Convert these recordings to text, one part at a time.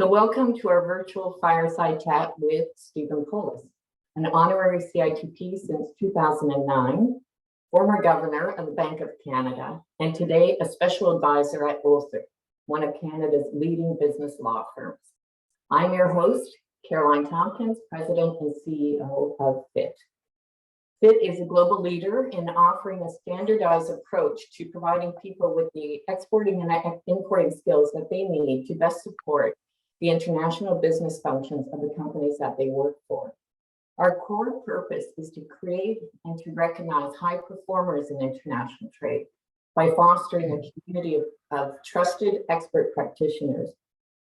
So welcome to our virtual Fireside Chat with Stephen Poloz, an honorary CITP since 2009, former governor of the Bank of Canada, and today a special advisor at Osler, one of Canada's leading business law firms. I'm your host, Caroline Tompkins, President and CEO of FITT. FITT is a global leader in offering a standardized approach to providing people with the exporting and importing skills that they need to best support the international business functions of the companies that they work for. Our core purpose is to create and to recognize high performers in international trade by fostering a community of trusted expert practitioners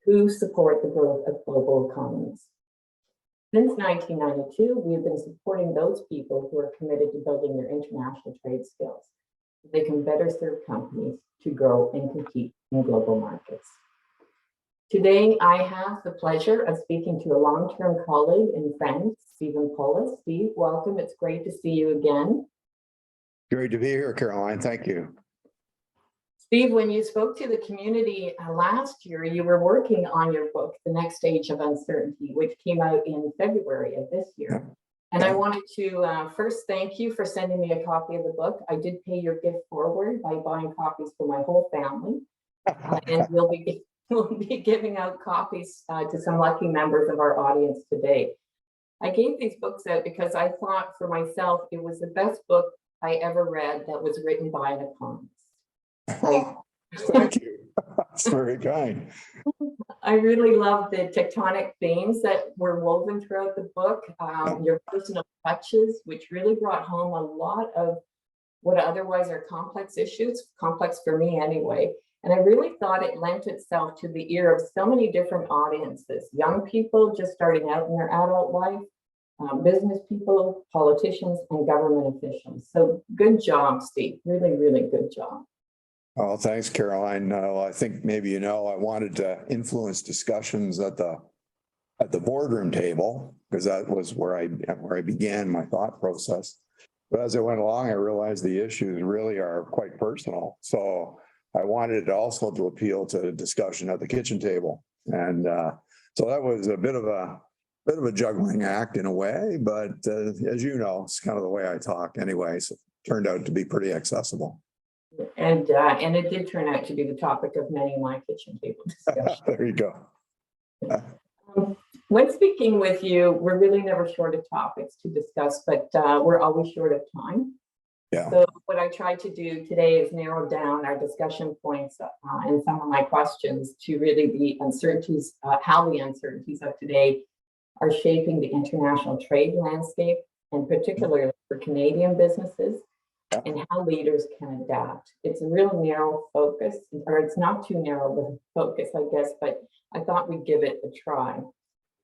who support the growth of global economies. Since 1992, we have been supporting those people who are committed to building their international trade skills so they can better serve companies to grow and compete in global markets. Today, I have the pleasure of speaking to a long-term colleague and friend, Stephen Poloz. Steve, welcome. It's great to see you again. Great to be here, Caroline. Thank you. Steve, when you spoke to the community last year, you were working on your book, The Next Stage of Uncertainty, which came out in February of this year. Yeah. And I wanted to first thank you for sending me a copy of the book. I did pay your gift forward by buying copies for my whole family. And we'll be giving out copies to some lucky members of our audience today. I gave these books out because I thought for myself it was the best book I ever read that was written by an economist. Thank you. That's very kind. I really love the tectonic themes that were woven throughout the book, your personal touches, which really brought home a lot of what otherwise are complex issues, complex for me anyway. And I really thought it lent itself to the ear of so many different audiences, young people just starting out in their adult life, business people, politicians, and government officials. So good job, Steve. Really, really good job. Oh, thanks, Caroline. I think maybe I wanted to influence discussions at the boardroom table because that was where I began my thought process. But as I went along, I realized the issues really are quite personal. So I wanted also to appeal to discussion at the kitchen table, and so that was a bit of a juggling act in a way. But as you know, it's kind of the way I talk anyway. So it turned out to be pretty accessible. And it did turn out to be the topic of many of my kitchen table discussions. There you go. When speaking with you, we're really never short of topics to discuss, but we're always short of time. Yeah. So what I tried to do today is narrow down our discussion points and some of my questions to really the uncertainties, how the uncertainties of today are shaping the international trade landscape, and particularly for Canadian businesses, and how leaders can adapt. It's a real narrow focus, or it's not too narrow of a focus, I guess, but I thought we'd give it a try.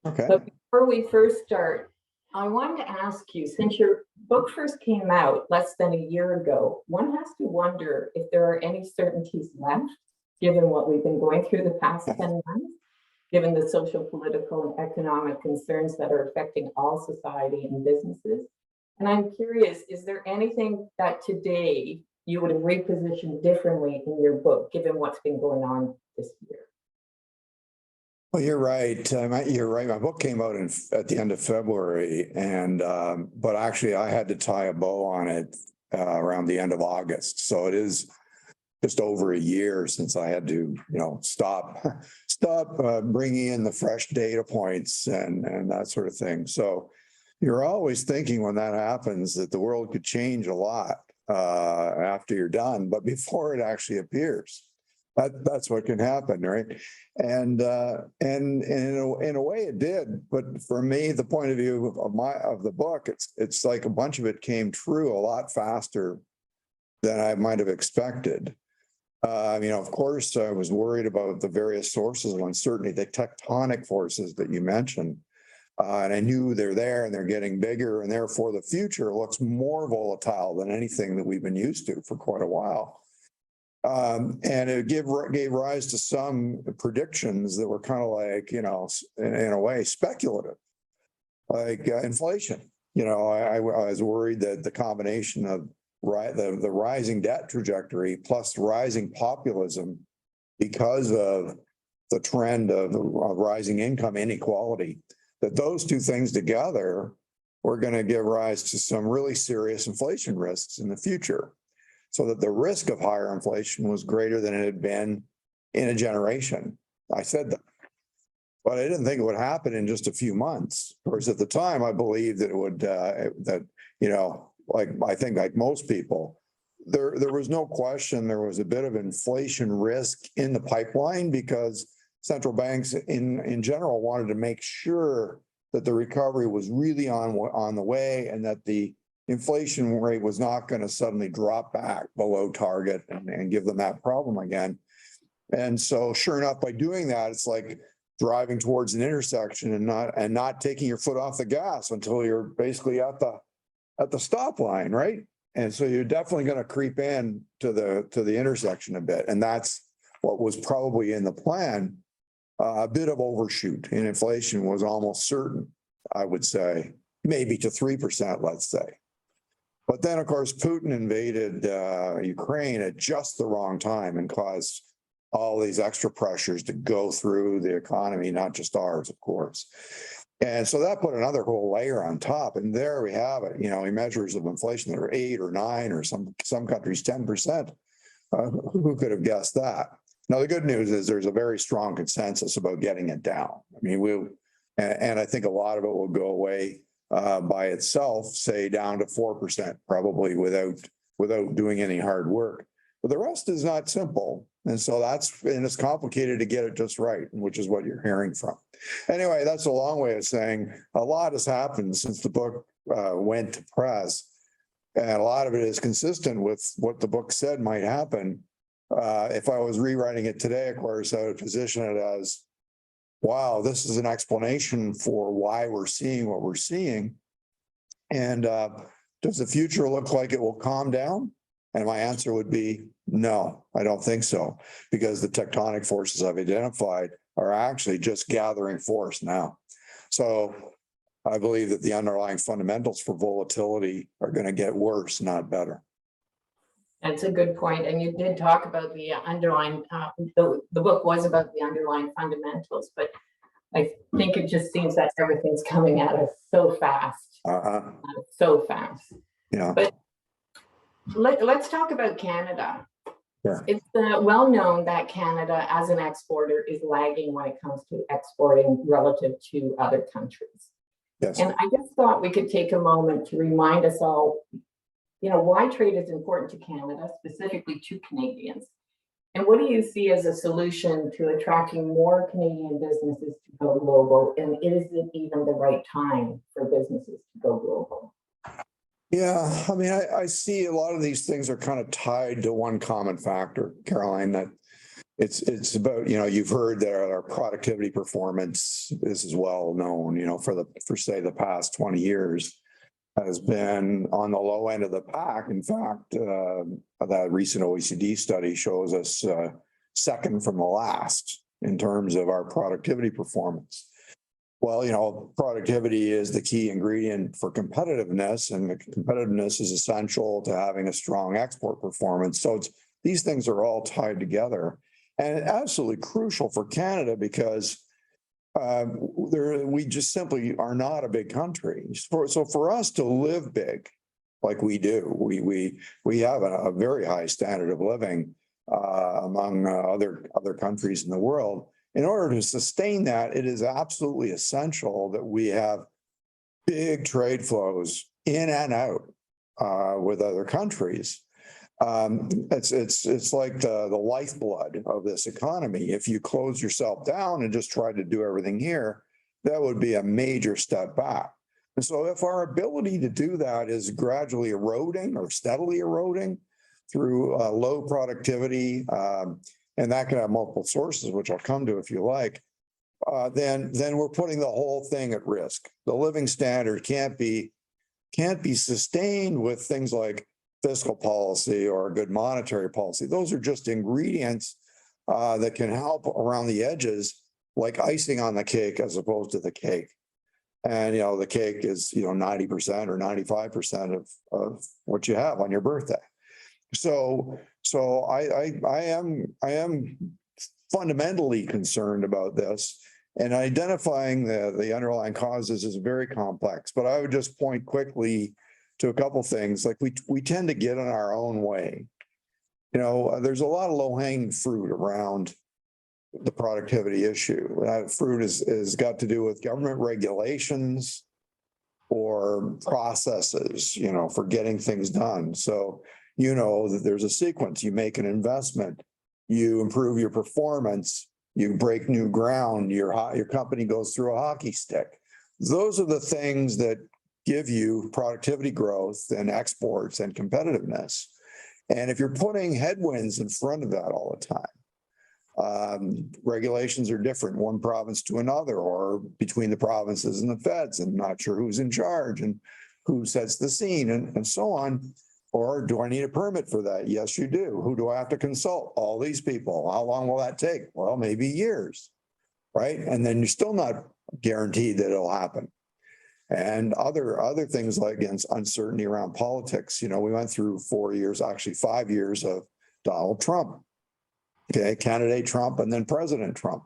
Okay. But before we first start, I wanted to ask you, since your book first came out less than a year ago, one has to wonder if there are any certainties left, given what we've been going through the past 10 months, given the social, political, and economic concerns that are affecting all society and businesses. And I'm curious, is there anything that today you would have repositioned differently in your book, given what's been going on this year? Well, you're right. You're right. My book came out at the end of February, and but actually I had to tie a bow on it around the end of August. So it is just over a year since I had to, stop bringing in the fresh data points and that sort of thing. So you're always thinking when that happens that the world could change a lot after you're done, but before it actually appears. That's what can happen, right? And in a way it did, but for me, the point of view of the book, it's like a bunch of it came true a lot faster than I might have expected. Of course, I was worried about the various sources of uncertainty, the tectonic forces that you mentioned, and I knew they're there and they're getting bigger, and therefore the future looks more volatile than anything that we've been used to for quite a while. And it gave rise to some predictions that were kind of like, in a way, speculative, like inflation. I was worried that the combination of the rising debt trajectory plus rising populism because of the trend of rising income inequality, that those two things together were going to give rise to some really serious inflation risks in the future. So that the risk of higher inflation was greater than it had been in a generation. I said that. But I didn't think it would happen in just a few months. Of course, at the time, I believed that it would, like I think like most people, there was no question there was a bit of inflation risk in the pipeline because central banks in general wanted to make sure that the recovery was really on the way and that the inflation rate was not going to suddenly drop back below target and give them that problem again. And so sure enough, by doing that, it's like driving towards an intersection and not taking your foot off the gas until you're basically at the stop line, right? And so you're definitely going to creep in to the intersection a bit. And that's what was probably in the plan. A bit of overshoot in inflation was almost certain, I would say, maybe to 3%, let's say. But then, of course, Putin invaded Ukraine at just the wrong time and caused all these extra pressures to go through the economy, not just ours, of course. And so that put another whole layer on top. And there we have it, measures of inflation that are 8 or 9 or some countries 10%. Who could have guessed that? Now, the good news is there's a very strong consensus about getting it down. I mean, and I think a lot of it will go away by itself, say down to 4%, probably without doing any hard work. But the rest is not simple. And so it's complicated to get it just right, which is what you're hearing from. Anyway, that's a long way of saying a lot has happened since the book went to press. And a lot of it is consistent with what the book said might happen. If I was rewriting it today, of course, I would position it as, wow, this is an explanation for why we're seeing what we're seeing. And does the future look like it will calm down? And my answer would be no, I don't think so, because the tectonic forces I've identified are actually just gathering force now. So I believe that the underlying fundamentals for volatility are going to get worse, not better. That's a good point. And you did talk about the underlying, the book was about the underlying fundamentals, but I think it just seems that everything's coming at us so fast. So fast. Yeah. But let's talk about Canada. Sure. It's well known that Canada as an exporter is lagging when it comes to exporting relative to other countries. Yes. And I just thought we could take a moment to remind us all, why trade is important to Canada, specifically to Canadians. And what do you see as a solution to attracting more Canadian businesses to go global? And is it even the right time for businesses to go global? Yeah, I mean, I see a lot of these things are kind of tied to one common factor, Caroline, that it's about, you've heard that our productivity performance, this is well known, for say the past 20 years has been on the low end of the pack. In fact, that recent OECD study shows us second from the last in terms of our productivity performance. Well, productivity is the key ingredient for competitiveness, and the competitiveness is essential to having a strong export performance. So these things are all tied together, and absolutely crucial for Canada because we just simply are not a big country. So for us to live big, like we do, we have a very high standard of living among other countries in the world. In order to sustain that, it is absolutely essential that we have big trade flows in and out with other countries. It's like the lifeblood of this economy. If you close yourself down and just try to do everything here, that would be a major step back. And so if our ability to do that is gradually eroding or steadily eroding through low productivity, and that can have multiple sources, which I'll come to if you like, then we're putting the whole thing at risk. The living standard can't be sustained with things like fiscal policy or a good monetary policy. Those are just ingredients that can help around the edges, like icing on the cake as opposed to the cake. And the cake is 90% or 95% of what you have on your birthday. So I am fundamentally concerned about this. And identifying the underlying causes is very complex, but I would just point quickly to a couple things. Like we tend to get in our own way. You know, there's a lot of low-hanging fruit around the productivity issue. That fruit is got to do with government regulations or processes, you know, for getting things done. So, you know, that there's a sequence. You make an investment, you improve your performance, you break new ground, your company goes through a hockey stick. Those are the things that give you productivity growth and exports and competitiveness. And if you're putting headwinds in front of that all the time, regulations are different one province to another, or between the provinces and the feds, and not sure who's in charge and who sets the scene and so on. Or do I need a permit for that? Yes, you do. Who do I have to consult? All these people. How long will that take? Well, maybe years, right? And then you're still not guaranteed that it'll happen. And other things like uncertainty around politics. You know, we went through 4 years, actually 5 years of Donald Trump. Okay, candidate Trump and then President Trump.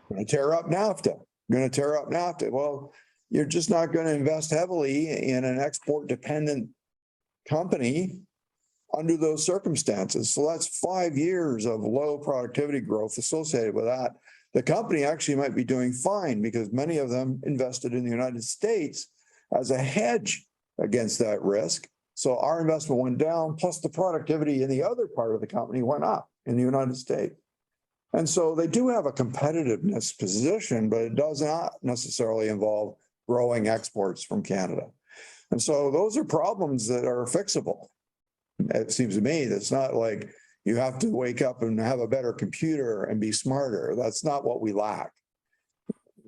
Going to tear up NAFTA. Going to tear up NAFTA. Well, you're just not going to invest heavily in an export dependent company under those circumstances. So that's 5 years of low productivity growth associated with that. The company actually might be doing fine because many of them invested in the United States as a hedge against that risk. So our investment went down, plus the productivity in the other part of the company went up in the United States. And so they do have a competitiveness position, but it does not necessarily involve growing exports from Canada. And so those are problems that are fixable. It seems to me that's not like you have to wake up and have a better computer and be smarter. That's not what we lack.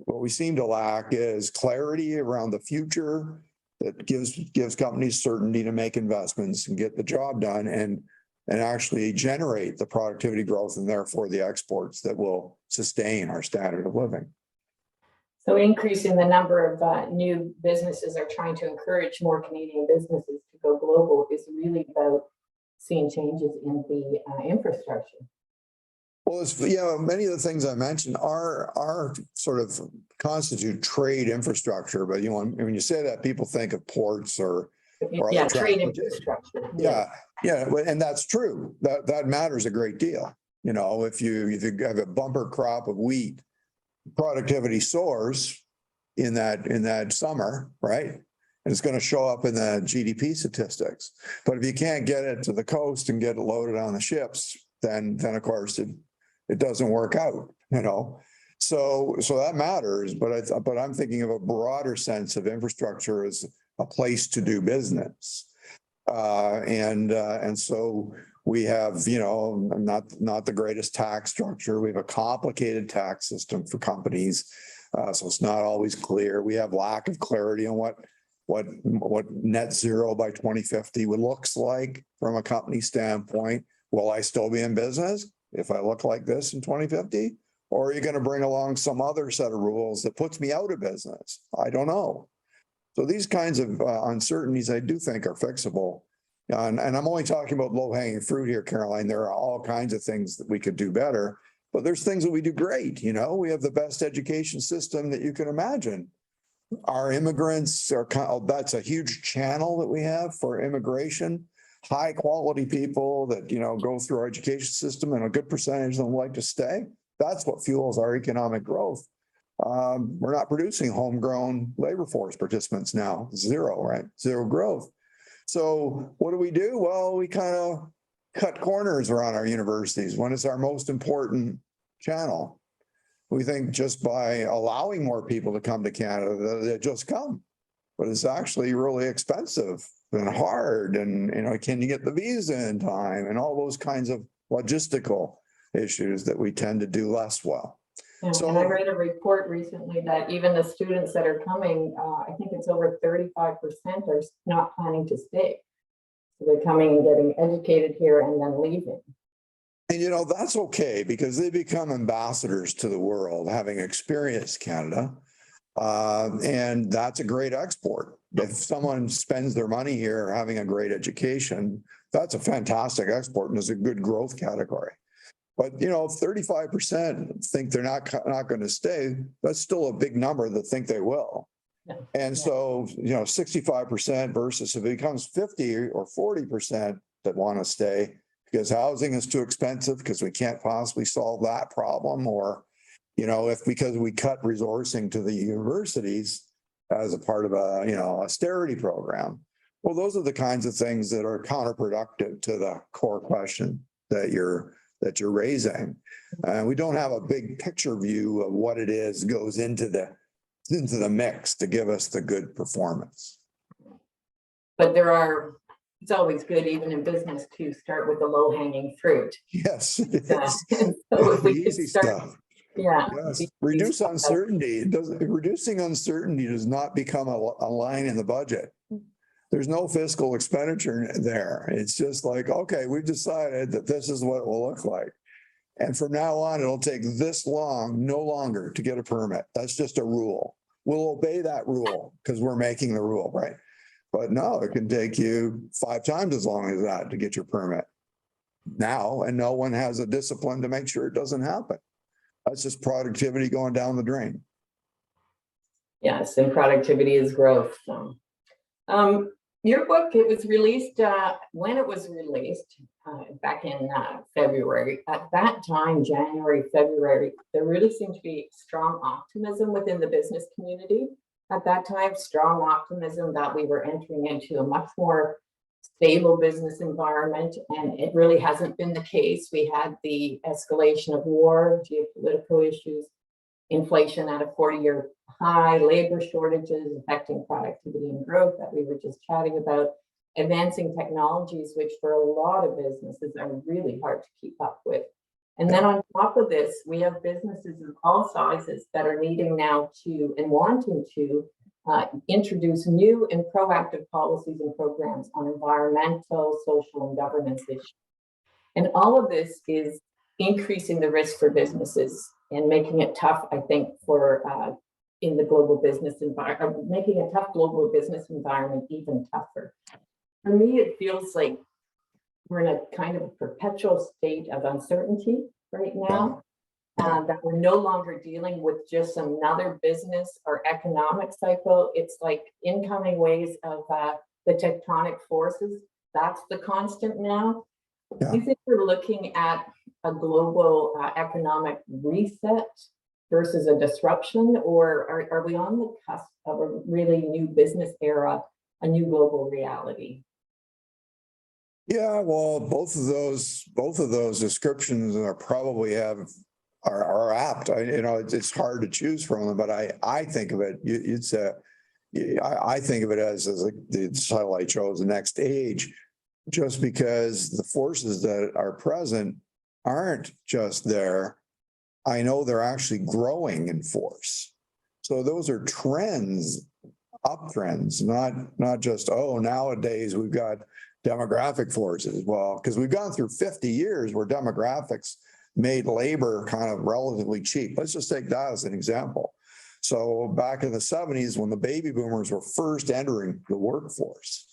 What we seem to lack is clarity around the future that gives companies certainty to make investments and get the job done and actually generate the productivity growth and therefore the exports that will sustain our standard of living. So increasing the number of new businesses are trying to encourage more Canadian businesses to go global is really about seeing changes in the infrastructure. Well, many of the things I mentioned are sort of constitute trade infrastructure, but you know, when you say that, people think of ports or trade infrastructure. Yeah, and that's true. That matters a great deal. You know, if you have a bumper crop of wheat, productivity soars in that summer, right? And it's going to show up in the GDP statistics. But if you can't get it to the coast and get it loaded on the ships, then of course it doesn't work out, you know. So that matters, but I'm thinking of a broader sense of infrastructure as a place to do business. And so we have, you know, not the greatest tax structure. We have a complicated tax system for companies, so it's not always clear. We have lack of clarity on what net zero by 2050 looks like from a company standpoint. Will I still be in business if I look like this in 2050? Or are you going to bring along some other set of rules that puts me out of business? I don't know. So these kinds of uncertainties I do think are fixable. And I'm only talking about low-hanging fruit here, Caroline. There are all kinds of things that we could do better, but there's things that we do great. You know, we have the best education system that you can imagine. Our immigrants are, that's a huge channel that we have for immigration. High quality people that, you know, go through our education system, and a good percentage of them like to stay. That's what fuels our economic growth. We're not producing homegrown labor force participants now. Zero, right? Zero growth. So what do? Well, we kind of cut corners around our universities when it's our most important channel. We think just by allowing more people to come to Canada, they just come. But it's actually really expensive and hard. And, you know, can you get the visa in time? And all those kinds of logistical issues that we tend to do less well. Yeah, so, and I read a report recently that even the students that are coming, I think it's over 35% are not planning to stay. So they're coming and getting educated here and then leaving. And, you know, that's okay because they become ambassadors to the world, having experienced Canada. And that's a great export. If someone spends their money here having a great education, that's a fantastic export and is a good growth category. But, 35% think they're not going to stay. That's still a big number that think they will. And so, 65% versus if it becomes 50 or 40% that want to stay because housing is too expensive because we can't possibly solve that problem, or, because we cut resourcing to the universities as a part of a, austerity program. Well, those are the kinds of things that are counterproductive to the core question that you're raising. We don't have a big picture view of what it is goes into the mix to give us the good performance. But it's always good, even in business, to start with the low hanging fruit. Yes. So if we could start, stuff. Yeah. Yes. Reduce uncertainty. Reducing uncertainty does not become a line in the budget. There's no fiscal expenditure there. It's just like, okay, we've decided that this is what it will look like. And from now on, it'll take this long, no longer, to get a permit. That's just a rule. We'll obey that rule because we're making the rule, right? But no, it can take you 5 times as long as that to get your permit now, and no one has a discipline to make sure it doesn't happen. That's just productivity going down the drain. Yes, and productivity is growth. So, your book, it was released when it was released back in February. At that time, January, February, there really seemed to be strong optimism within the business community. At that time, strong optimism that we were entering into a much more stable business environment, and it really hasn't been the case. We had the escalation of war, geopolitical issues, inflation at a 40-year high, labor shortages affecting productivity and growth that we were just chatting about, advancing technologies, which for a lot of businesses are really hard to keep up with. And then on top of this, we have businesses of all sizes that are needing now to and wanting to introduce new and proactive policies and programs on environmental, social, and governance issues. And all of this is increasing the risk for businesses and making it tough, I think, for in the global business environment, making a tough global business environment even tougher. For me, it feels like we're in a kind of perpetual state of uncertainty right now, that we're no longer dealing with just another business or economic cycle. It's like incoming waves of the tectonic forces. That's the constant now. Do you think we're looking at a global economic reset versus a disruption, or are we on the cusp of a really new business era, a new global reality? Yeah, well, both of those descriptions are probably are apt. It's hard to choose from them, but I think of it. I think of it as the title I chose, the next age, just because the forces that are present aren't just there. I know they're actually growing in force. So those are trends, uptrends, not just, oh, nowadays we've got demographic forces. Well, because we've gone through 50 years where demographics made labor kind of relatively cheap. Let's just take that as an example. So back in the 70s, when the baby boomers were first entering the workforce,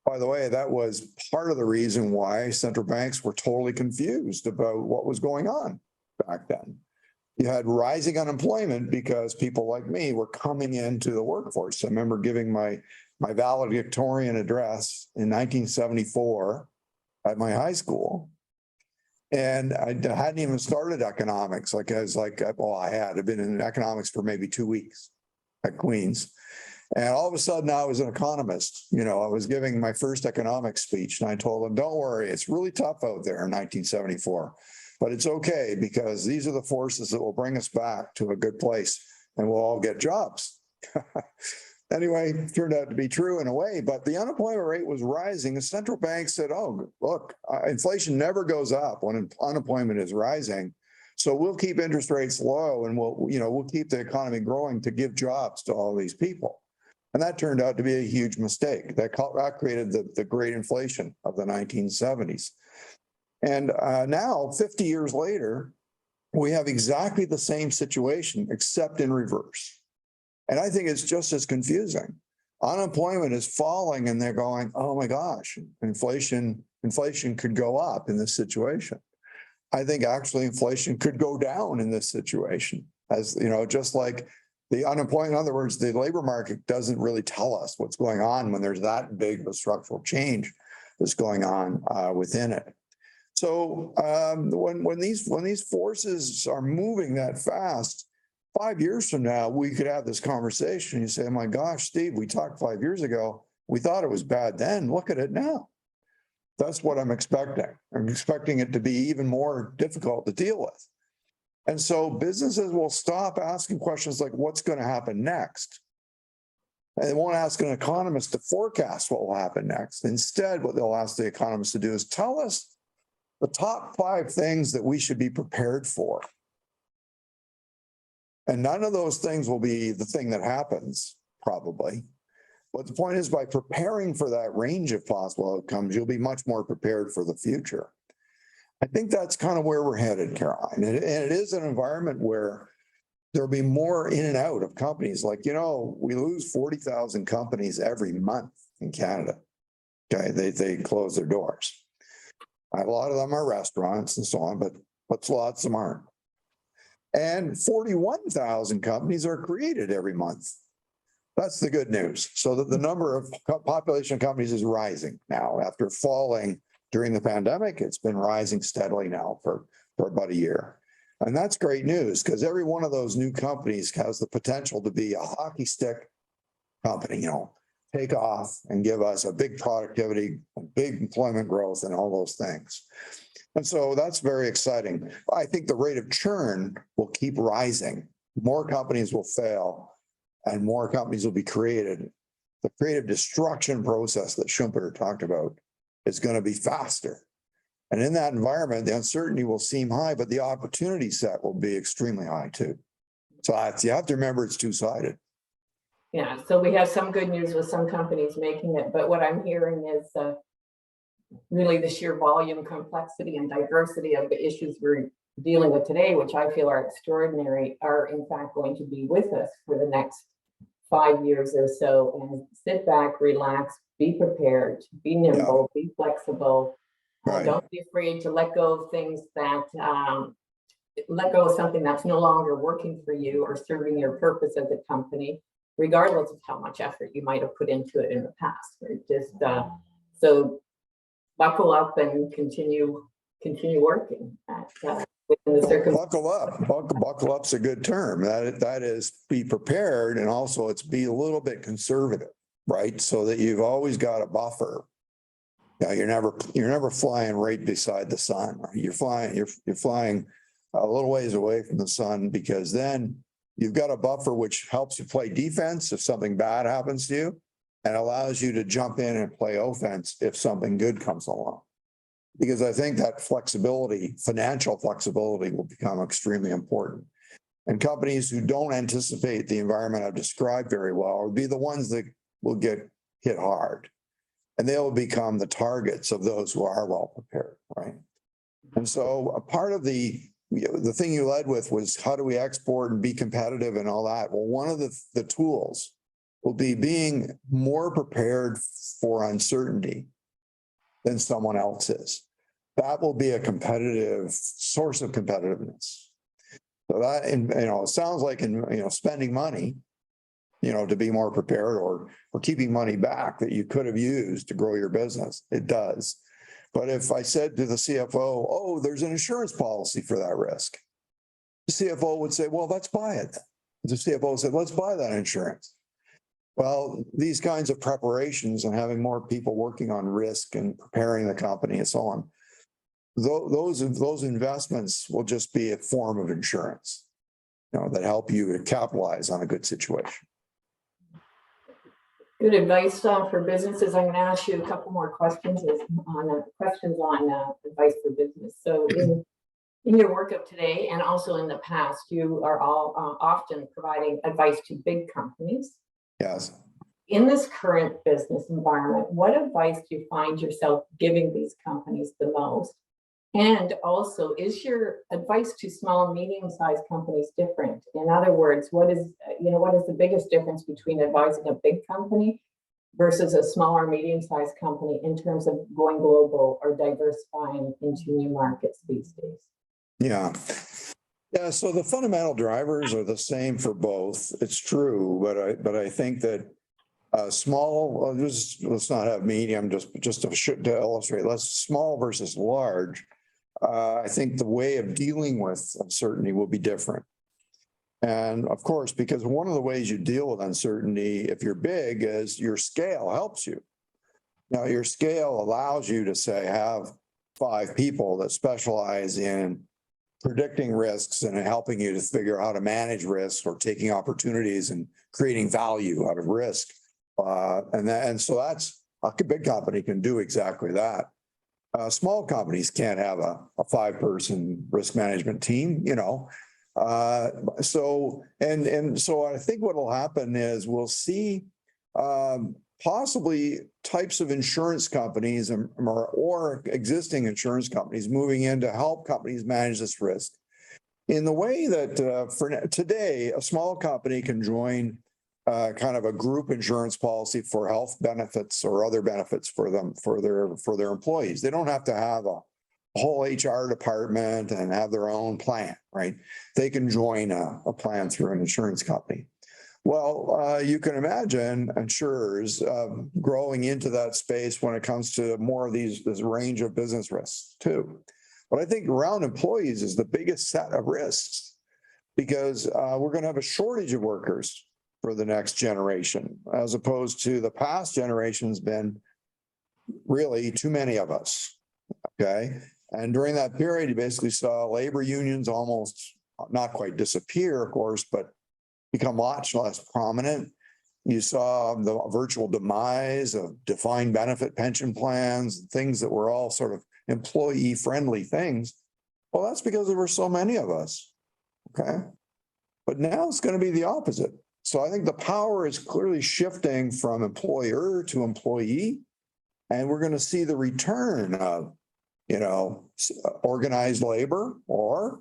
by the way, that was part of the reason why central banks were totally confused about what was going on back then. You had rising unemployment because people like me were coming into the workforce. I remember giving my valedictorian address in 1974 at my high school. And I hadn't even started economics. I'd been in economics for maybe 2 weeks at Queen's. And all of a sudden I was an economist. I was giving my first economics speech and I told them, don't worry, it's really tough out there in 1974, but it's okay because these are the forces that will bring us back to a good place and we'll all get jobs. Anyway, it turned out to be true in a way, but the unemployment rate was rising. The central bank said, oh, look, inflation never goes up when unemployment is rising. So we'll keep interest rates low and we'll keep the economy growing to give jobs to all these people. And that turned out to be a huge mistake. That created the great inflation of the 1970s. And now, 50 years later, we have exactly the same situation, except in reverse. And I think it's just as confusing. Unemployment is falling and they're going, oh my gosh, inflation could go up in this situation. I think actually inflation could go down in this situation. As you know, just like the unemployment, in other words, the labor market doesn't really tell us what's going on when there's that big of a structural change that's going on within it. So when these forces are moving that fast, 5 years from now, we could have this conversation. You say, oh my gosh, Steve, we talked 5 years ago. We thought it was bad then. Look at it now. That's what I'm expecting. I'm expecting it to be even more difficult to deal with. And so businesses will stop asking questions like, what's going to happen next? And they won't ask an economist to forecast what will happen next. Instead, what they'll ask the economist to do is tell us the top 5 things that we should be prepared for. And none of those things will be the thing that happens, probably. But the point is, by preparing for that range of possible outcomes, you'll be much more prepared for the future. I think that's kind of where we're headed, Caroline. And it is an environment where there'll be more in and out of companies. Like, you know, we lose 40,000 companies every month in Canada. Okay, they close their doors. A lot of them are restaurants and so on, but lots of them aren't. And 41,000 companies are created every month. That's the good news. So that the number of population companies is rising now. After falling during the pandemic, it's been rising steadily now for about a year. And that's great news, because every one of those new companies has the potential to be a hockey stick company, you know, take off and give us a big productivity, a big employment growth, and all those things. And so that's very exciting. I think the rate of churn will keep rising. More companies will fail and more companies will be created. The creative destruction process that Schumpeter talked about is going to be faster. And in that environment, the uncertainty will seem high, but the opportunity set will be extremely high too. So you have to remember it's two-sided. Yeah, so we have some good news with some companies making it, but what I'm hearing is really the sheer volume, complexity, and diversity of the issues we're dealing with today, which I feel are extraordinary, are in fact going to be with us for the next 5 years or so. And sit back, relax, be prepared, be nimble, be flexible. Right. Don't be afraid to let go of things that, let go of something that's no longer working for you or serving your purpose as a company, regardless of how much effort you might have put into it in the past. Right? Just so buckle up and continue working within the circumstances. Buckle up's a good term. That is, be prepared, and also it's be a little bit conservative, right? So that you've always got a buffer. Yeah, you're never flying right beside the sun. You're flying a little ways away from the sun, because then you've got a buffer which helps you play defense if something bad happens to you, and allows you to jump in and play offense if something good comes along. Because I think that flexibility, financial flexibility, will become extremely important. And companies who don't anticipate the environment I've described very well will be the ones that will get hit hard. And they will become the targets of those who are well prepared, right? And so a part of the thing you led with was, how do we export and be competitive and all that? Well, one of the tools will be being more prepared for uncertainty than someone else is. That will be a competitive source of competitiveness. So that, and it sounds like spending money, to be more prepared, or keeping money back that you could have used to grow your business. It does. But if I said to the CFO, oh, there's an insurance policy for that risk, the CFO would say, well, let's buy it. The CFO said, let's buy that insurance. Well, these kinds of preparations and having more people working on risk and preparing the company and so on, those investments will just be a form of insurance, that help you to capitalize on a good situation. Good advice for businesses. I'm going to ask you a couple more questions on advice for business. So in your work of today, and also in the past, you are all often providing advice to big companies. Yes. In this current business environment, what advice do you find yourself giving these companies the most? And also, is your advice to small and medium-sized companies different? In other words, what is the biggest difference between advising a big company versus a small or medium-sized company in terms of going global or diversifying into new markets these days? Yeah. Yeah, so the fundamental drivers are the same for both. It's true, but I think that small, let's not have medium, just to illustrate, less small versus large. I think the way of dealing with uncertainty will be different. And of course, because one of the ways you deal with uncertainty, if you're big, is your scale helps you. Now, your scale allows you to say, have 5 people that specialize in predicting risks and helping you to figure out how to manage risks or taking opportunities and creating value out of risk. And so that's a big company can do exactly that. Small companies can't have a 5-person risk management team, you know. So I think what will happen is we'll see possibly types of insurance companies or existing insurance companies moving in to help companies manage this risk in the way that for today, a small company can join kind of a group insurance policy for health benefits or other benefits for them, for their employees. They don't have to have a whole HR department and have their own plan, right? They can join a plan through an insurance company. Well, you can imagine insurers growing into that space when it comes to more of this range of business risks too. But I think around employees is the biggest set of risks because we're going to have a shortage of workers for the next generation, as opposed to the past generation's been really too many of us, okay? And during that period, you basically saw labor unions almost not quite disappear, of course, but become much less prominent. You saw the virtual demise of defined benefit pension plans, things that were all sort of employee-friendly things. Well, that's because there were so many of us, okay? But now it's going to be the opposite. So I think the power is clearly shifting from employer to employee, and we're going to see the return of, you know, organized labor or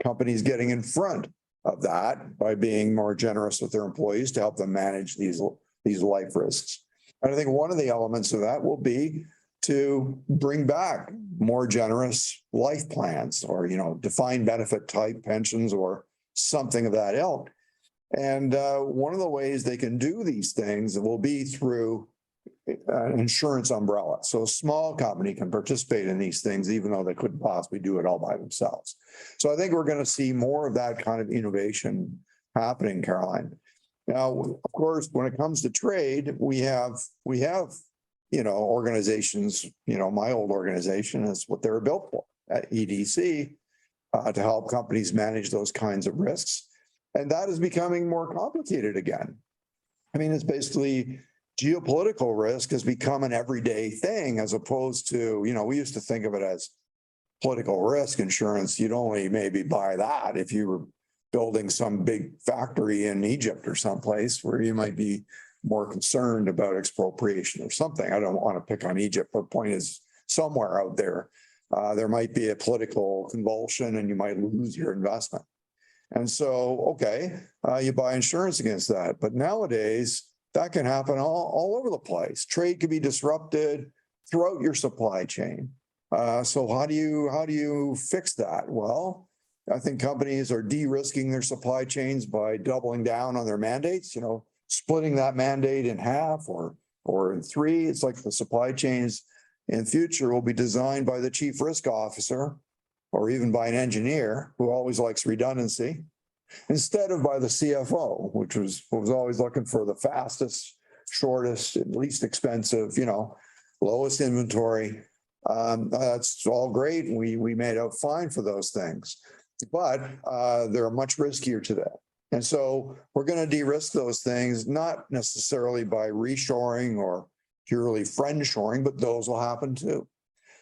companies getting in front of that by being more generous with their employees to help them manage these life risks. And I think one of the elements of that will be to bring back more generous life plans or, you know, defined benefit type pensions or something of that ilk. And one of the ways they can do these things will be through an insurance umbrella. So a small company can participate in these things, even though they couldn't possibly do it all by themselves. So I think we're going to see more of that kind of innovation happening, Caroline. Now, of course, when it comes to trade, we have, you know, organizations, you know, my old organization is what they were built for at EDC to help companies manage those kinds of risks. And that is becoming more complicated again. I mean, it's basically geopolitical risk has become an everyday thing as opposed to, you know, we used to think of it as political risk insurance. You'd only maybe buy that if you were building some big factory in Egypt or someplace where you might be more concerned about expropriation or something. I don't want to pick on Egypt, but the point is somewhere out there, there might be a political convulsion and you might lose your investment. And so, okay, you buy insurance against that. But nowadays, that can happen all over the place. Trade can be disrupted throughout your supply chain. So how do you fix that? Well, I think companies are de-risking their supply chains by doubling down on their mandates, you know, splitting that mandate in half or in 3. It's like the supply chains in future will be designed by the chief risk officer or even by an engineer who always likes redundancy, instead of by the CFO, which was always looking for the fastest, shortest, least expensive, you know, lowest inventory. That's all great. We made out fine for those things, but they're much riskier today. And so we're going to de-risk those things, not necessarily by reshoring or purely friend-shoring, but those will happen too.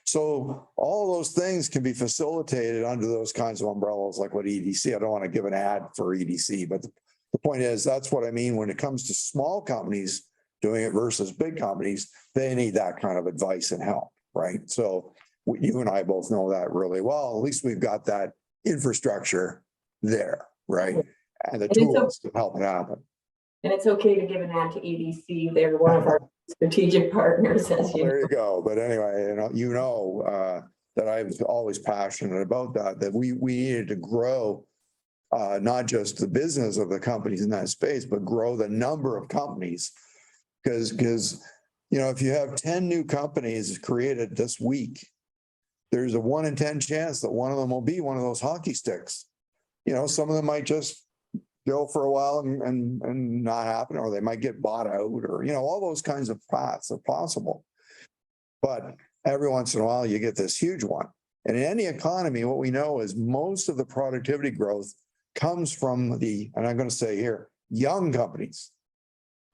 So all those things can be facilitated under those kinds of umbrellas, like what EDC, I don't want to give an ad for EDC, but the point is, that's what I mean when it comes to small companies doing it versus big companies, they need that kind of advice and help, right? So you and I both know that really well. At least we've got that infrastructure there, right? And the tools to help it happen. And it's okay to give an ad to EDC. They're one of our strategic partners, as you know. There you go. But anyway, that I was always passionate about that we needed to grow not just the business of the companies in that space, but grow the number of companies. Because if you have 10 new companies created this week, there's a 1 in 10 chance that one of them will be one of those hockey sticks. Some of them might just go for a while and not happen, or they might get bought out, or all those kinds of paths are possible. But every once in a while you get this huge one. And in any economy, what we know is most of the productivity growth comes from and I'm going to say here, young companies,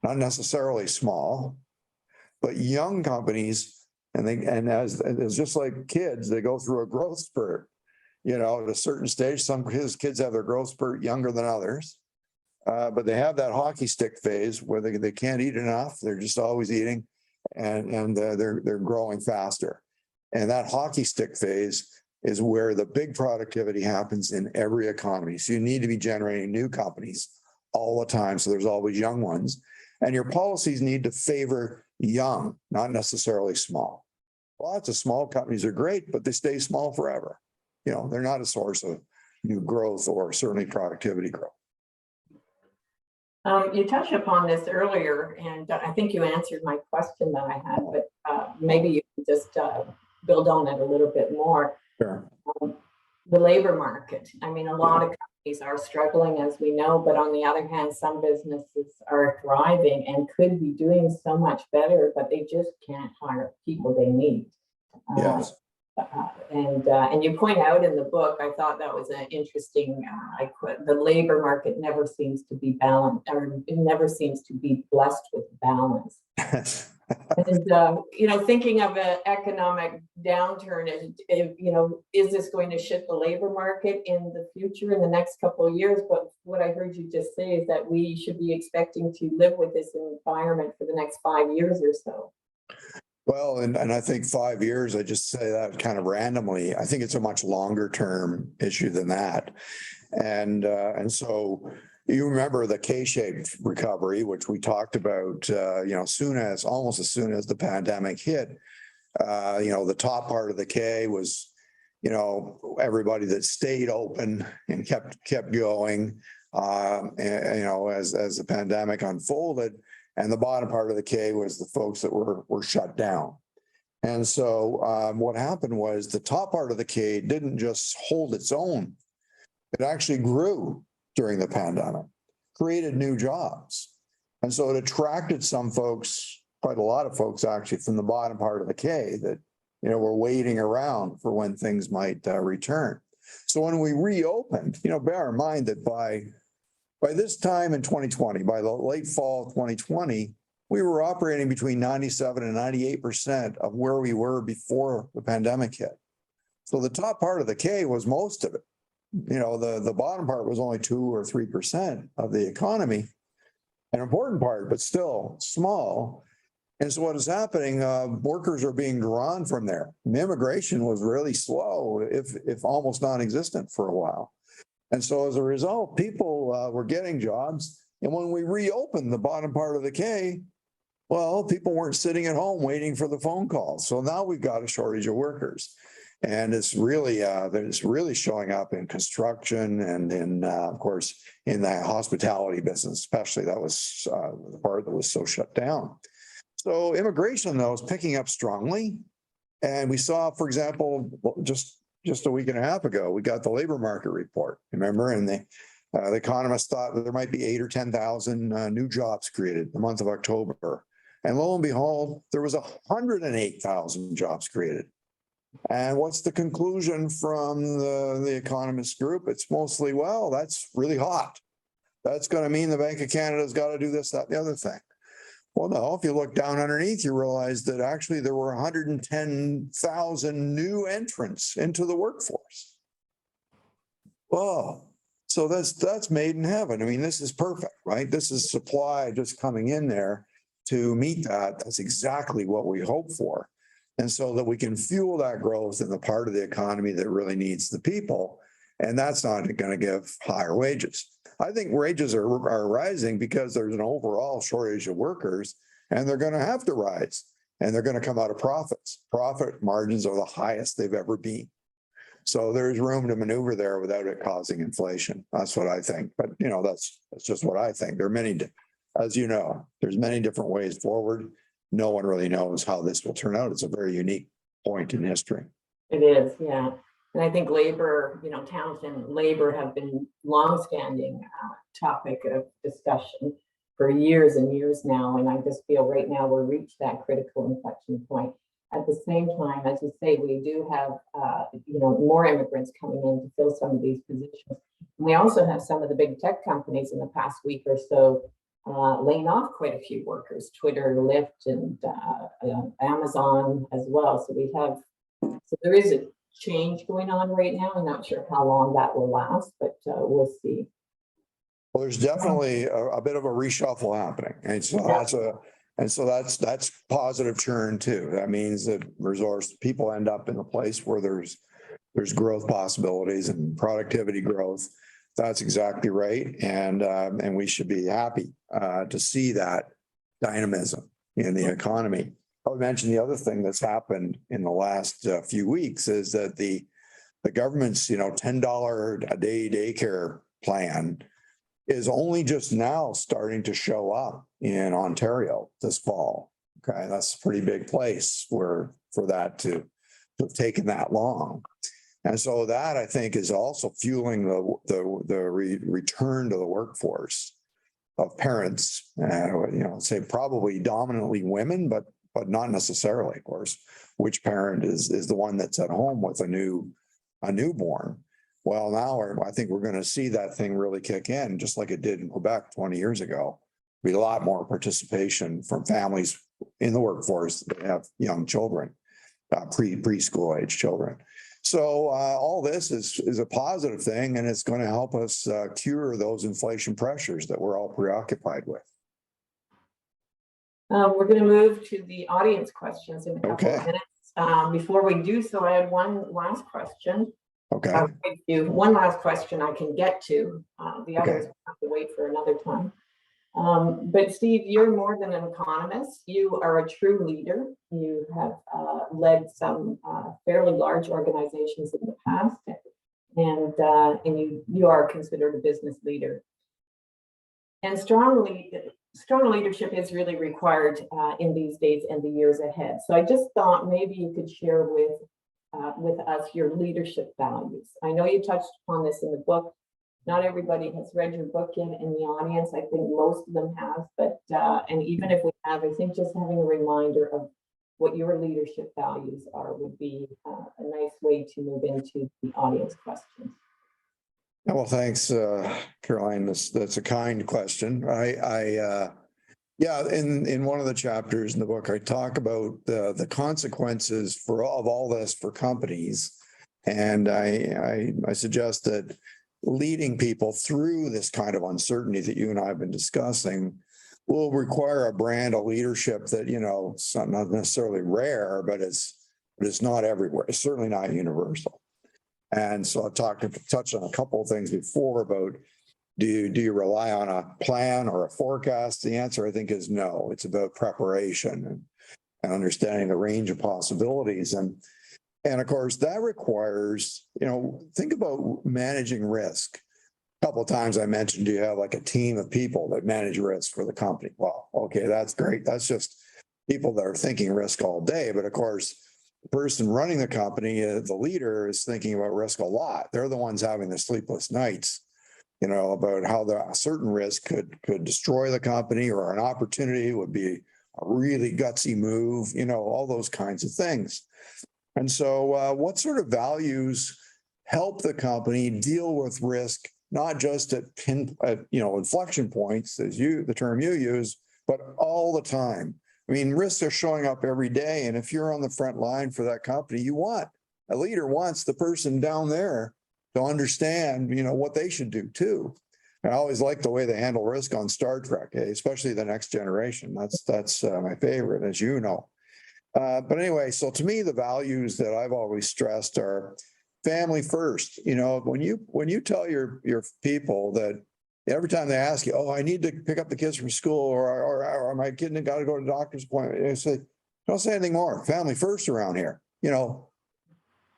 not necessarily small, but young companies. And as just like kids, they go through a growth spurt, at a certain stage. Some kids have their growth spurt younger than others, but they have that hockey stick phase where they can't eat enough. They're just always eating, and they're growing faster. And that hockey stick phase is where the big productivity happens in every economy. So you need to be generating new companies all the time. So there's always young ones. And your policies need to favor young, not necessarily small. Lots of small companies are great, but they stay small forever. They're not a source of new growth or certainly productivity growth. You touched upon this earlier, and I think you answered my question that I had, but maybe you can just build on it a little bit more. Sure. The labor market. I mean, a lot of companies are struggling, as we know, but on the other hand, some businesses are thriving and could be doing so much better, but they just can't hire people they need. Yes. And you point out in the book, I thought that was an interesting, the labor market never seems to be balanced, or it never seems to be blessed with balance. And, thinking of an economic downturn, is this going to shift the labor market in the future, in the next couple of years? But what I heard you just say is that we should be expecting to live with this environment for the next 5 years or so. Well, and I think 5 years, I just say that kind of randomly. I think it's a much longer term issue than that. And so you remember the K-shaped recovery, which we talked about, almost as soon as the pandemic hit. The top part of the K was, everybody that stayed open and kept going, as the pandemic unfolded. And the bottom part of the K was the folks that were shut down. And so what happened was the top part of the K didn't just hold its own. It actually grew during the pandemic, created new jobs. And so it attracted some folks, quite a lot of folks actually, from the bottom part of the K that, were waiting around for when things might return. So when we reopened, bear in mind that by this time in 2020, by the late fall of 2020, we were operating between 97 and 98% of where we were before the pandemic hit. So the top part of the K was most of it. The bottom part was only 2 or 3% of the economy, an important part, but still small. And so what is happening, workers are being drawn from there. And immigration was really slow, if almost non-existent for a while. And so as a result, people were getting jobs. And when we reopened the bottom part of the K, well, people weren't sitting at home waiting for the phone calls. So now we've got a shortage of workers. And it's really showing up in construction and in, of course, in the hospitality business, especially. That was the part that was so shut down. So immigration, though, is picking up strongly. And we saw, for example, just a week and a half ago, we got the labor market report, remember? And the economists thought that there might be 8,000 or 10,000 new jobs created in the month of October. And lo and behold, there was 108,000 jobs created. And what's the conclusion from the economist group? It's mostly, well, that's really hot. That's going to mean the Bank of Canada's got to do this, that, and the other thing. Well, no, if you look down underneath, you realize that actually there were 110,000 new entrants into the workforce. Whoa. So that's made in heaven. I mean, this is perfect, right? This is supply just coming in there to meet that. That's exactly what we hope for. And so that we can fuel that growth in the part of the economy that really needs the people. And that's not going to give higher wages. I think wages are rising because there's an overall shortage of workers, and they're going to have to rise and they're going to come out of profits. Profit margins are the highest they've ever been. So there's room to maneuver there without it causing inflation. That's what I think. But that's just what I think. There are many, as you know, there's many different ways forward. No one really knows how this will turn out. It's a very unique point in history. It is, yeah. And I think labor, towns and labor have been longstanding topic of discussion for years and years now. And I just feel right now we've reached that critical inflection point. At the same time, as you say, we do have, more immigrants coming in to fill some of these positions. And we also have some of the big tech companies in the past week or so laying off quite a few workers, Twitter, Lyft, and Amazon as well. So there is a change going on right now. I'm not sure how long that will last, but we'll see. Well, there's definitely a bit of a reshuffle happening, and so that's positive turn too. That means that resource people end up in a place where there's growth possibilities and productivity growth. That's exactly right, and we should be happy to see that dynamism in the economy. I would mention the other thing that's happened in the last few weeks is that the government's $10 a day daycare plan is only just now starting to show up in Ontario this fall. Okay, that's a pretty big place for that to have taken that long. And so that, I think, is also fueling the return to the workforce of parents, say probably dominantly women, but not necessarily, of course. Which parent is the one that's at home with a newborn? Well, now I think we're going to see that thing really kick in, just like it did in Quebec 20 years ago. Be a lot more participation from families in the workforce that have young children, preschool age children. So all this is a positive thing, and it's going to help us cure those inflation pressures that we're all preoccupied with. We're going to move to the audience questions in a couple of minutes. Before we do so, I had one last question. Okay. One last question I can get to. The others have to wait for another time. But Steve, you're more than an economist. You are a true leader. You have led some fairly large organizations in the past, and you are considered a business leader. And strong leadership is really required in these days and the years ahead. So I just thought maybe you could share with us your leadership values. I know you touched upon this in the book. Not everybody has read your book yet in the audience. I think most of them have, but and even if we have, I think just having a reminder of what your leadership values are would be a nice way to move into the audience questions. Well, thanks, Caroline. That's a kind question. In one of the chapters in the book, I talk about the consequences of all this for companies, and I suggest that leading people through this kind of uncertainty that you and I have been discussing will require a brand of leadership that it's not necessarily rare, but it's not everywhere. It's certainly not universal. And so I've touched on a couple of things before about do you rely on a plan or a forecast? The answer, I think, is no. It's about preparation and understanding the range of possibilities. And of course, that requires, think about managing risk. A couple of times I mentioned, do you have like a team of people that manage risk for the company? Well, okay, that's great. That's just people that are thinking risk all day. But of course, the person running the company, the leader, is thinking about risk a lot. They're the ones having the sleepless nights, about how a certain risk could destroy the company, or an opportunity would be a really gutsy move, all those kinds of things. And so what sort of values help the company deal with risk, not just at inflection points, as the term you use, but all the time? I mean, risks are showing up every day. And if you're on the front line for that company, a leader wants the person down there to understand, what they should do too. I always like the way they handle risk on Star Trek, especially the Next Generation. That's my favorite, as you know. But anyway, so to me, the values that I've always stressed are family first. When you tell your people that every time they ask you, I need to pick up the kids from school, or my kid got to go to the doctor's appointment, they say, Don't say anything more. Family first around here. You know,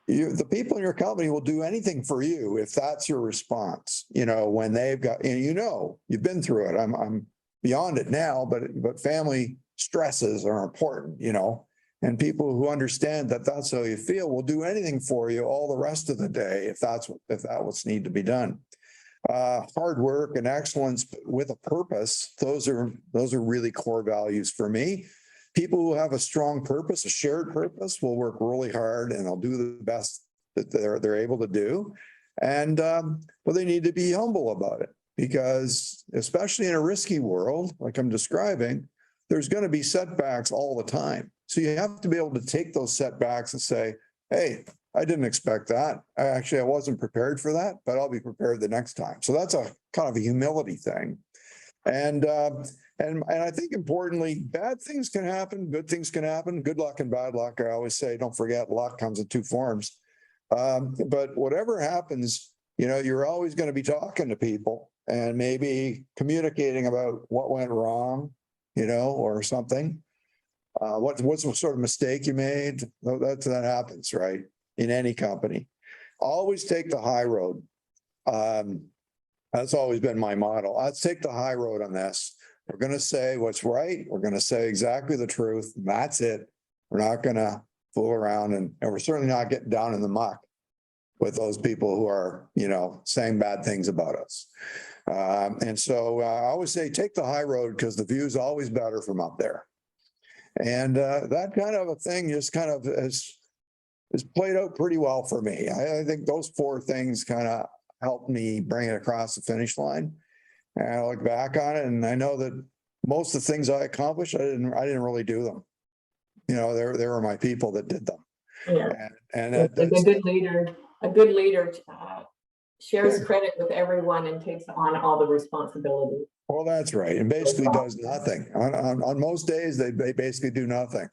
the people in your company will do anything for you if that's your response. You know, when they've got, and you know, you've been through it. I'm beyond it now, but family stresses are important, you know, and people who understand that that's how you feel will do anything for you all the rest of the day if that what's need to be done. Hard work and excellence with a purpose, those are really core values for me. People who have a strong purpose, a shared purpose, will work really hard and they'll do the best that they're able to do. And well, they need to be humble about it, because especially in a risky world like I'm describing, there's going to be setbacks all the time. So you have to be able to take those setbacks and say, hey, I didn't expect that. I wasn't prepared for that, but I'll be prepared the next time. So that's a kind of a humility thing. And I think importantly, bad things can happen, good things can happen, good luck and bad luck. I always say, don't forget, luck comes in two forms. But whatever happens, you know, you're always going to be talking to people and maybe communicating about what went wrong, you know, or something. What's the sort of mistake you made? That happens, right? In any company. Always take the high road. That's always been my motto. Let's take the high road on this. We're going to say what's right. We're going to say exactly the truth. That's it. We're not going to fool around, and we're certainly not getting down in the muck with those people who are, you know, saying bad things about us. And so I always say, take the high road, because the view is always better from up there. And that kind of a thing just kind of has played out pretty well for me. I think those four things kind of helped me bring it across the finish line. And I look back on it, and I know that most of the things I accomplished, I didn't really do them. You know, there were my people that did them. Yeah. And a good leader shares credit with everyone and takes on all the responsibility. Well, that's right. And basically does nothing. On most days, they basically do nothing,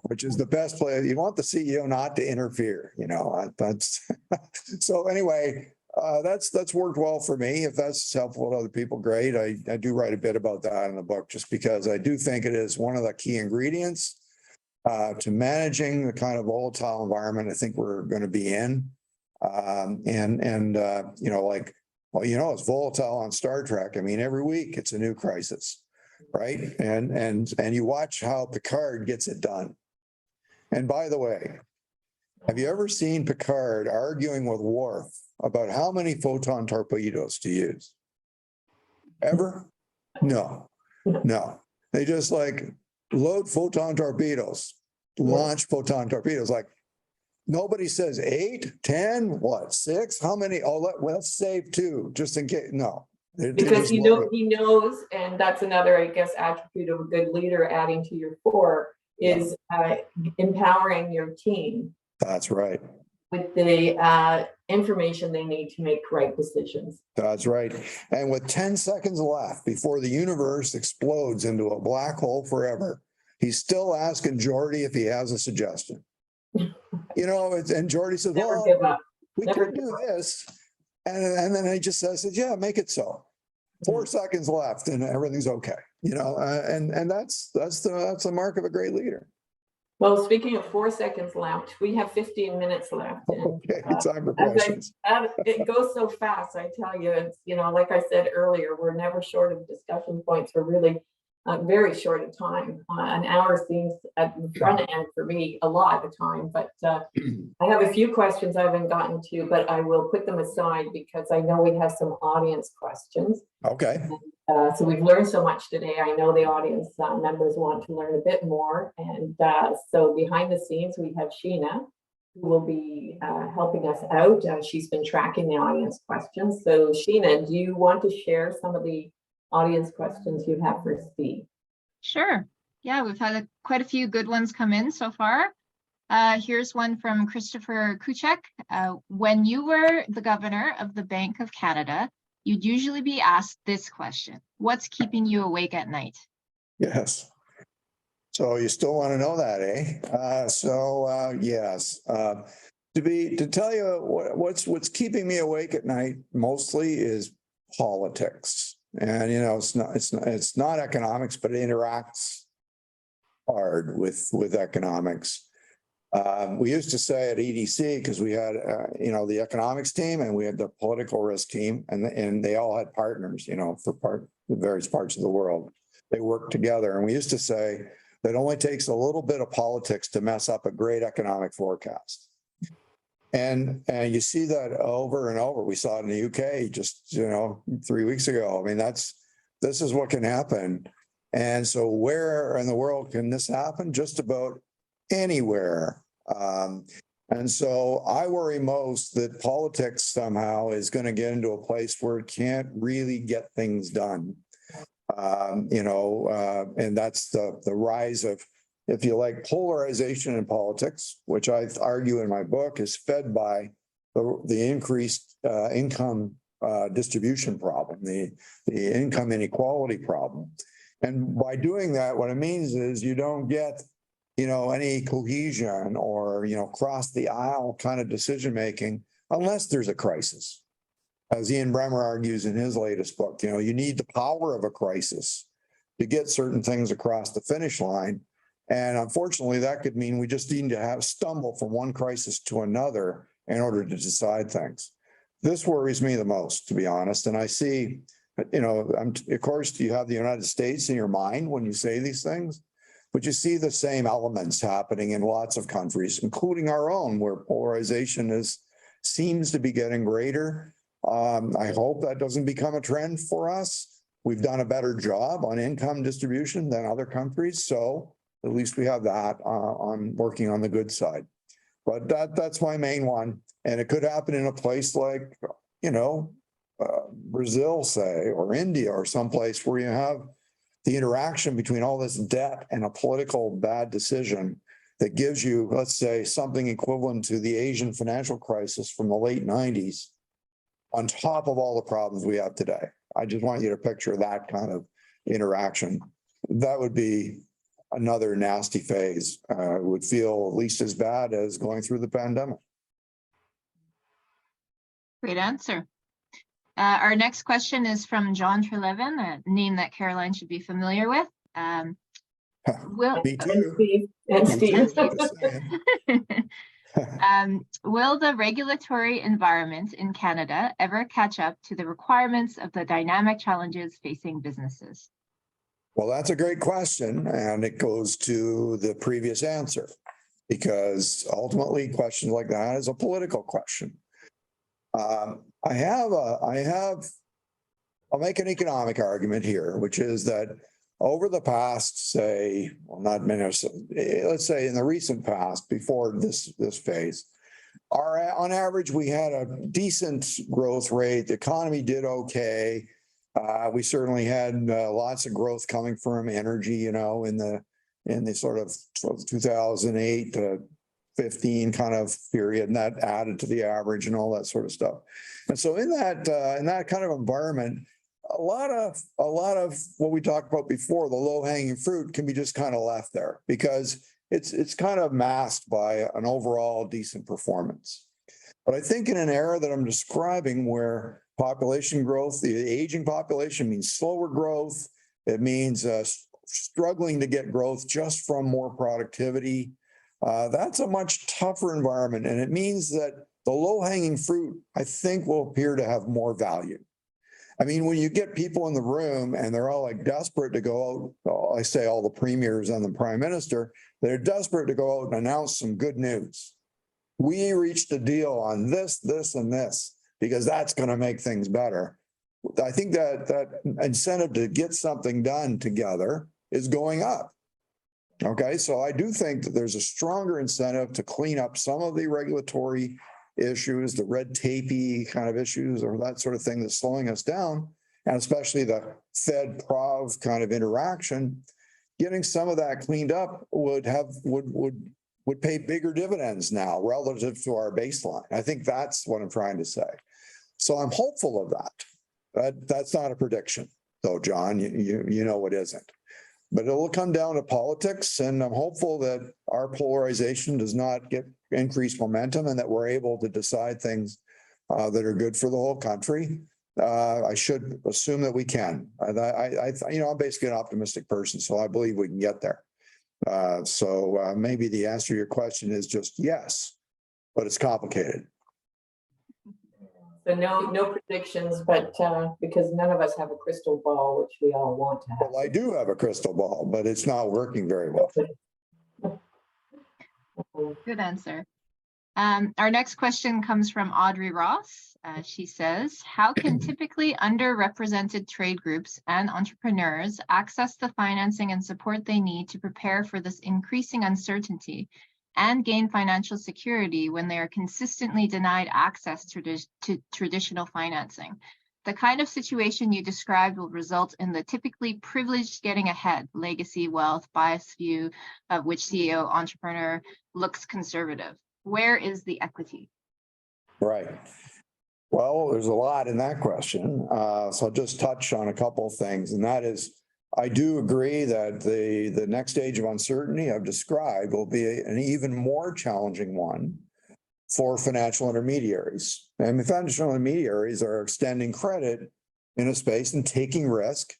which is the best play. You want the CEO not to interfere, you know, that's so anyway, that's worked well for me. If that's helpful to other people, great. I do write a bit about that in the book, just because I do think it is one of the key ingredients to managing the kind of volatile environment I think we're going to be in. You know, like, well, you know, it's volatile on Star Trek. I mean, every week it's a new crisis, right? And you watch how Picard gets it done. And by the way, have you ever seen Picard arguing with Worf about how many photon torpedoes to use? Ever? No. They just like load photon torpedoes, launch photon torpedoes. Like, nobody says 8, 10, what, 6? How many? Oh, let's save 2 just in case. No. Because he knows, and that's another, I guess, attribute of a good leader, adding to your 4, is empowering your team. That's right. With the information they need to make right decisions. That's right. And with 10 seconds left before the universe explodes into a black hole forever, he's still asking Geordi if he has a suggestion. You know, and Geordi says, well, we could do this. And then he just says, yeah, make it so. 4 seconds left and everything's okay. You know, and that's the mark of a great leader. Well, speaking of 4 seconds left, we have 15 minutes left. Okay, time for questions. It goes so fast, I tell you. It's, you know, like I said earlier, we're never short of discussion points. We're really very short of time. An hour seems at the front end for me a lot of time, but I have a few questions I haven't gotten to, but I will put them aside because I know we have some audience questions. Okay. So we've learned so much today. I know the audience members want to learn a bit more. And so behind the scenes, we have Sheena, who will be helping us out. She's been tracking the audience questions. So Sheena, do you want to share some of the audience questions you have for Steve? Sure. Yeah, we've had quite a few good ones come in so far. Here's one from Christopher Kuchek. When you were the governor of the Bank of Canada, you'd usually be asked this question: what's keeping you awake at night? Yes. So you still want to know that, eh? Yes. To tell you what's keeping me awake at night mostly is politics. And you know, it's not economics, but it interacts hard with economics. We used to say at EDC, because we had, the economics team and we had the political risk team, and they all had partners, for various parts of the world. They worked together. And we used to say that it only takes a little bit of politics to mess up a great economic forecast. And you see that over and over. We saw it in the UK just, 3 weeks ago. I mean, this is what can happen. And so where in the world can this happen? Just about anywhere. And so I worry most that politics somehow is going to get into a place where it can't really get things done. And that's the rise of, if you like, polarization in politics, which I argue in my book is fed by the increased income distribution problem, the income inequality problem. And by doing that, what it means is you don't get, any cohesion or, cross the aisle kind of decision making unless there's a crisis. As Ian Bremmer argues in his latest book, you need the power of a crisis to get certain things across the finish line. And unfortunately, that could mean we just need to stumble from one crisis to another in order to decide things. This worries me the most, to be honest. And I see, of course, you have the United States in your mind when you say these things, but you see the same elements happening in lots of countries, including our own, where polarization seems to be getting greater. I hope that doesn't become a trend for us. We've done a better job on income distribution than other countries, so at least we have that on working on the good side. But that's my main one, and it could happen in a place like, Brazil, say, or India, or someplace where you have the interaction between all this debt and a political bad decision that gives you, let's say, something equivalent to the Asian financial crisis from the late 90s, on top of all the problems we have today. I just want you to picture that kind of interaction. That would be another nasty phase. It would feel at least as bad as going through the pandemic. Great answer. Our next question is from John Trelevin, a name that Caroline should be familiar with. Me too. And Steve. Will the regulatory environment in Canada ever catch up to the requirements of the dynamic challenges facing businesses? Well, that's a great question, and it goes to the previous answer, because ultimately questions like that is a political question. I'll make an economic argument here, which is that over the past, say, well, not many, let's say in the recent past, before this phase, on average, we had a decent growth rate. The economy did okay. We certainly had lots of growth coming from energy, in the sort of 2008 to 15 kind of period, and that added to the average and all that sort of stuff. And so in that kind of environment, a lot of what we talked about before, the low-hanging fruit, can be just kind of left there because it's kind of masked by an overall decent performance. But I think in an era that I'm describing, where population growth, the aging population, means slower growth, it means struggling to get growth just from more productivity. That's a much tougher environment, and it means that the low-hanging fruit, I think, will appear to have more value. I mean, when you get people in the room and they're all like desperate to go out, I say all the premiers and the prime minister, they're desperate to go out and announce some good news. We reached a deal on this, this, and this, because that's going to make things better. I think that incentive to get something done together is going up. Okay, so I do think that there's a stronger incentive to clean up some of the regulatory issues, the red tapey kind of issues, or that sort of thing that's slowing us down, and especially the Fed-Prov kind of interaction. Getting some of that cleaned up would pay bigger dividends now relative to our baseline. I think that's what I'm trying to say. So I'm hopeful of that. But that's not a prediction, though, John. You know it isn't. But it'll come down to politics, and I'm hopeful that our polarization does not get increased momentum and that we're able to decide things that are good for the whole country. I should assume that we can. I'm basically an optimistic person, so I believe we can get there. So maybe the answer to your question is just yes, but it's complicated. So no predictions, but because none of us have a crystal ball, which we all want to have. Well, I do have a crystal ball, but it's not working very well. Good answer. Our next question comes from Audrey Ross. She says, how can typically underrepresented trade groups and entrepreneurs access the financing and support they need to prepare for this increasing uncertainty and gain financial security when they are consistently denied access to traditional financing? The kind of situation you described will result in the typically privileged getting ahead, legacy, wealth, biased view of which CEO entrepreneur looks conservative. Where is the equity? Right. Well, there's a lot in that question. So I'll just touch on a couple of things, and that is, I do agree that the next stage of uncertainty I've described will be an even more challenging one for financial intermediaries. And the financial intermediaries are extending credit in a space and taking risk,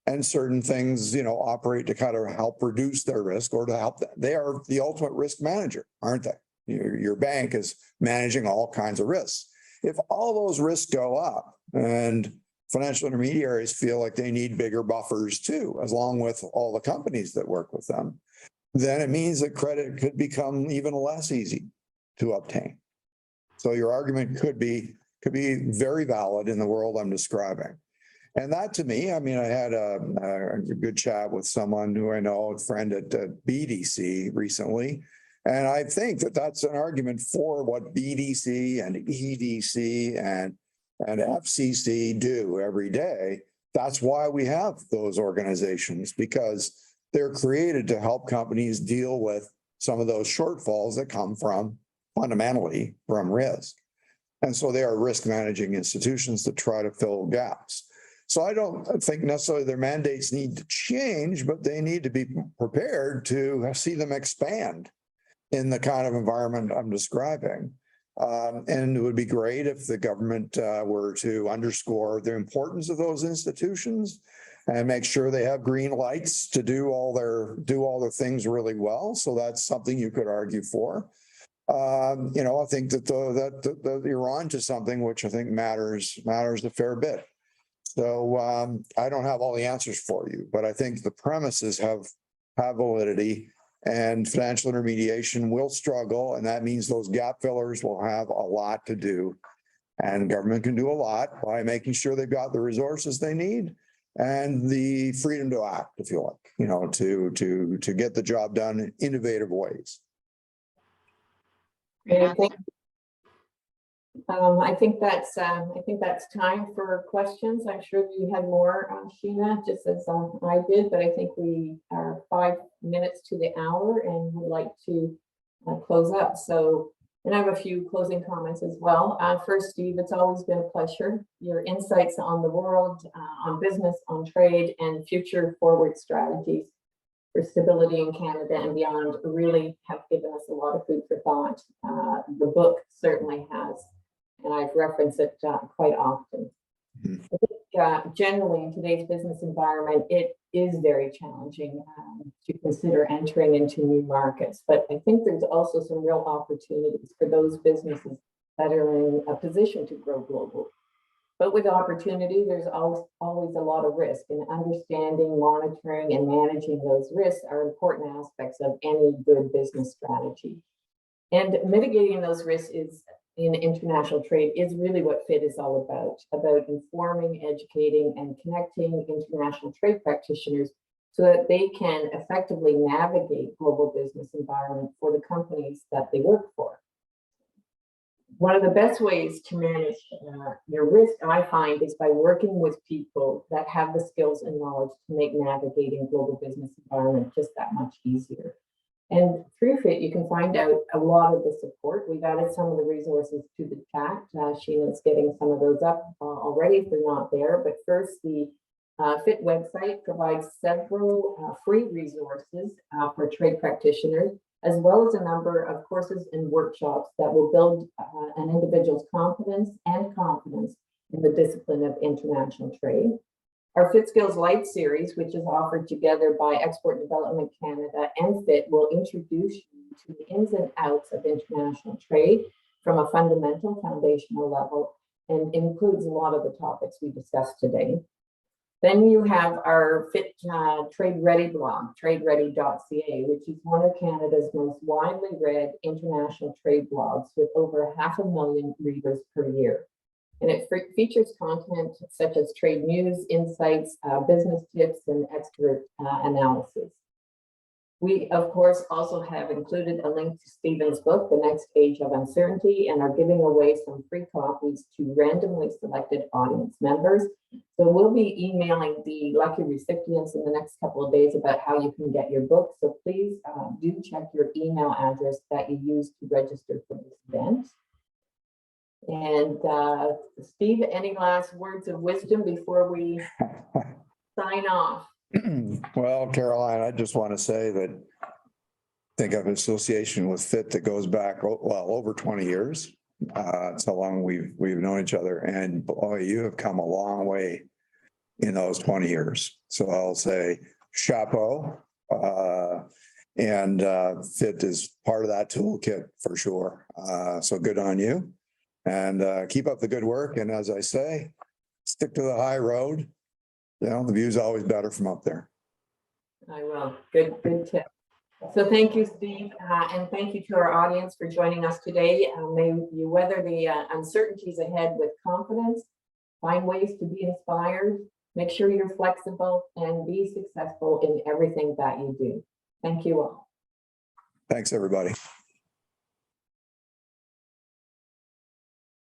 and certain things, operate to kind of help reduce their risk or to help them. They are the ultimate risk manager, aren't they? Your bank is managing all kinds of risks. If all those risks go up and financial intermediaries feel like they need bigger buffers too, along with all the companies that work with them, then it means that credit could become even less easy to obtain. So your argument could be very valid in the world I'm describing. And that, to me, I had a good chat with someone who I know, a friend at BDC recently. And I think that that's an argument for what BDC and EDC and FCC do every day. That's why we have those organizations, because they're created to help companies deal with some of those shortfalls that come fundamentally from risk. And so they are risk managing institutions to try to fill gaps. So I don't think necessarily their mandates need to change, but they need to be prepared to see them expand in the kind of environment I'm describing. And it would be great if the government were to underscore the importance of those institutions and make sure they have green lights to do all their things really well. So that's something you could argue for. I think that you're on to something which I think matters a fair bit. So I don't have all the answers for you, but I think the premises have validity. And financial intermediation will struggle, and that means those gap fillers will have a lot to do. And government can do a lot by making sure they've got the resources they need and the freedom to act, if you like, to get the job done in innovative ways. I think that's time for questions. I'm sure you had more, Sheena, just as I did, but I think we are 5 minutes to the hour and would like to close up. So, and I have a few closing comments as well. First, Steve, it's always been a pleasure. Your insights on the world, on business, on trade, and future forward strategies for stability in Canada and beyond really have given us a lot of food for thought. The book certainly has, and I've referenced it quite often. I think generally in today's business environment, it is very challenging to consider entering into new markets. But I think there's also some real opportunities for those businesses that are in a position to grow global. But with opportunity, there's always a lot of risk, and understanding, monitoring, and managing those risks are important aspects of any good business strategy. And mitigating those risks in international trade is really what FITT is all about informing, educating, and connecting international trade practitioners so that they can effectively navigate global business environment for the companies that they work for. One of the best ways to manage your risk, I find, is by working with people that have the skills and knowledge to make navigating global business environment just that much easier. And through FITT, you can find out a lot of the support. We've added some of the resources to the chat. Sheena's getting some of those up already if they're not there. But first, the FITT website provides several free resources for trade practitioners, as well as a number of courses and workshops that will build an individual's confidence and confidence in the discipline of international trade. Our FITT Skills Light series, which is offered together by Export Development Canada and FITT, will introduce you to the ins and outs of international trade from a fundamental foundational level and includes a lot of the topics we discussed today. Then you have our FITT Trade Ready blog, tradeready.ca, which is one of Canada's most widely read international trade blogs with over 500,000 readers per year. And it features content such as trade news, insights, business tips, and expert analysis. We, of course, also have included a link to Stephen's book, The Next Age of Uncertainty, and are giving away some free copies to randomly selected audience members. So we'll be emailing the lucky recipients in the next couple of days about how you can get your book. So please do check your email address that you use to register for this event. And Steve, any last words of wisdom before we sign off? Well, Caroline, I just want to say that I think I have an association with FITT that goes back, well, over 20 years. It's how long we've known each other, and boy, you have come a long way in those 20 years. So I'll say chapeau, and FITT is part of that toolkit for sure. So good on you, and keep up the good work. And as I say, stick to the high road. You know, the view's always better from up there. I will. Good tip. So thank you, Steve, and thank you to our audience for joining us today. May you weather the uncertainties ahead with confidence, find ways to be inspired, make sure you're flexible, and be successful in everything that you do. Thank you all. Thanks, everybody.